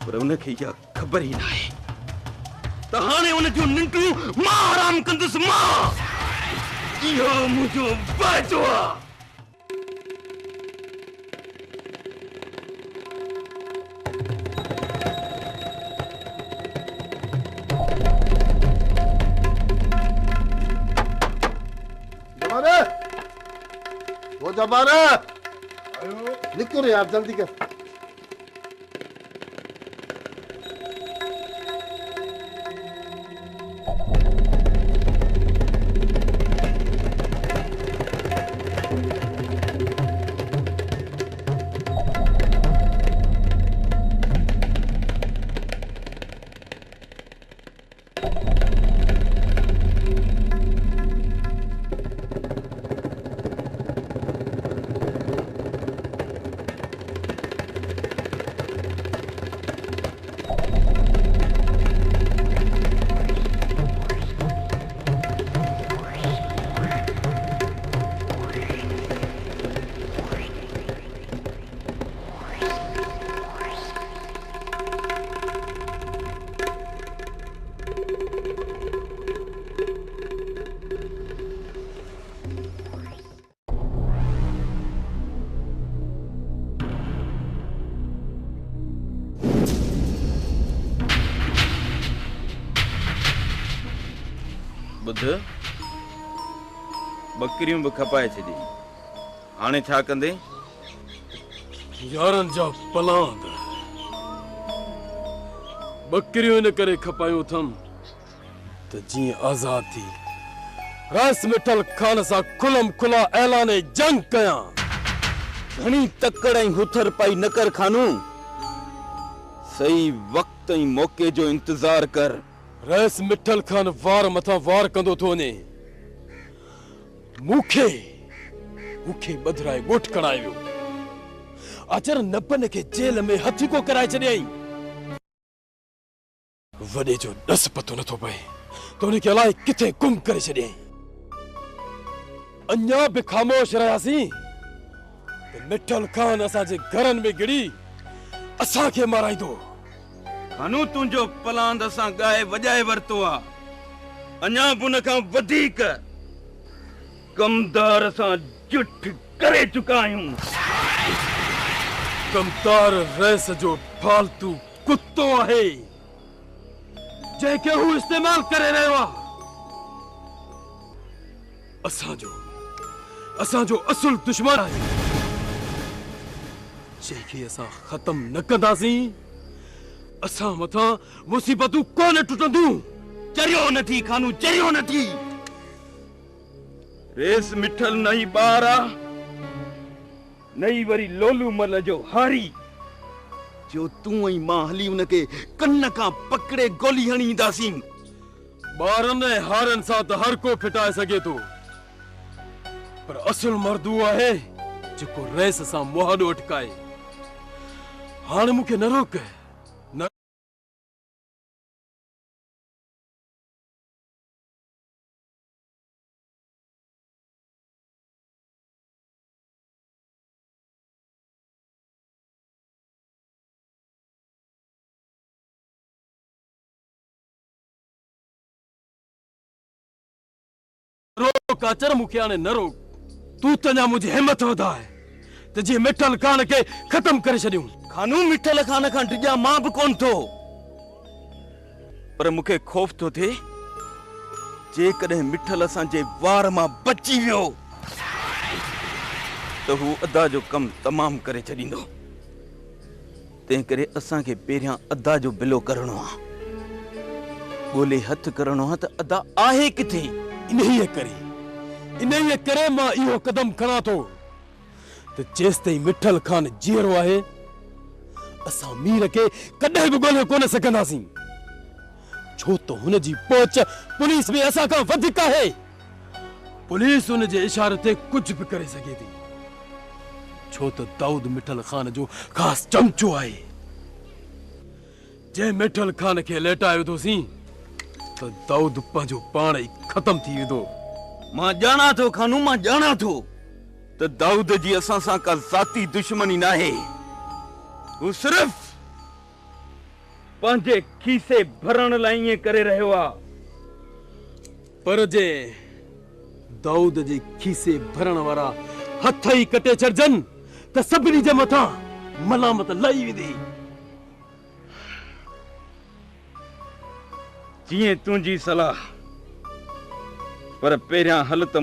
पर उनखे इहा ख़बर ई न आहे त हाणे उन जूं निंडूं मां आराम कंदुसि। मां इहो मुंहिंजो वाइदो आहे। वो जमाना निकल यार जल्दी कर। बुध बकरियूं भी खपाए छॾी। हाणे छा कंदे? यारन जा पलांद बकरियूं इन करे खपायूं थम त जीअं आज़ाद थी रास मिठल खान सां खुलम खुला ऐलान जंग कयां। घणी तकड़ ऐं हुथर पाई न कर खानू। सही वक्त ऐं मौके जो इंतजार कर। रैस मिठल खान वार मथा वार कंदो थो वञे। मूंखे बदराए ॻोठ खणाए वियो। अचर नपन खे जेल में हथी को कराए छॾियईं। वॾे जो ॾस पतो नथो पए त उनखे अलाए किथे गुम करे छॾियईं। अञा बि ख़ामोश रहियासीं त मिठल खान असांजे घरनि में गिड़ी असांखे माराईंदो। खानू तुंहिंजो पलांद असां गाए वॼाए वरितो आहे। अञा बि उन खां वधीक कमदार असां जुठ करे चुका आहियूं। कमदार रैस जो फालतू कुत्तो आहे जंहिंखे हू इस्तेमाल करे रहियो आहे। असांजो असुल दुश्मन आहे जंहिंखे असां ख़त्म न कंदासीं असां मथां मुसीबतूं कोन टुटंदियूं। चरियो न थी खानू, चरियो न थी। रेस मिठल नई ॿार आहे, नई वरी लोलू मल जो हारी जो तूं ऐं मां हली उनखे कन खां पकड़े गोली हणी ईंदासीं। ॿारनि ऐं हारनि सां त हर को फिटाए सघे थो, पर असुल मर्द उहो आहे जेको रेस सां मुहाॾो अटकाए। हाणे मूंखे न रोक न। रोक अचर मूंखे हाणे न रोक। तूं त अञा मुंहिंजी हिमत वधाए त जीअं मिठल खान खे ख़त्म करे छॾियूं। खानू मिठल खान खां डिॼा मां बि कोन थो, पर मूंखे खौफ़ थो थिए जेकॾहिं मिठल असांजे वार मां बची वियो त हू अदा जो कमु तमामु करे छॾींदो। तंहिं करे असांखे पहिरियां अदा जो बिलो करणो आहे। ॻोल्हे हथ करणो आहे त अदा आहे किथे। इन्हीअ करे मां इहो कदम खणां थो त जेसिताईं मिठल खान जीअरो आहे असां मीर खे कॾहिं बि ॻोल्हे कोन सघंदासीं, छो त हुन जी पहुच पुलिस में असां खां वधीक आहे। पुलिस हुन जे इशारे ते कुझु बि करे सघे थी, छो त दाऊद मिठल खान जो ख़ासि चमचो आहे। जंहिं मिठल खान खे लेटाए विधोसीं त दाऊद पंहिंजो पाण ई ख़त्म थी वेंदो। मां ॼाणा थो खानू, मां ॼाणा थो त दाऊद जी असां सां का ज़ाती दुश्मनी नाहे। हू सिर्फ़ पंहिंजे खीसे भरण लाइ ईअं करे रहियो आहे। पर जे दाऊद जे खीसे भरण वारा हथ ई कटे छॾजनि त सभिनी जे मथां मलामत लही वेंदी। जीअं तुंहिंजी सलाह, पर पहिरियां हल त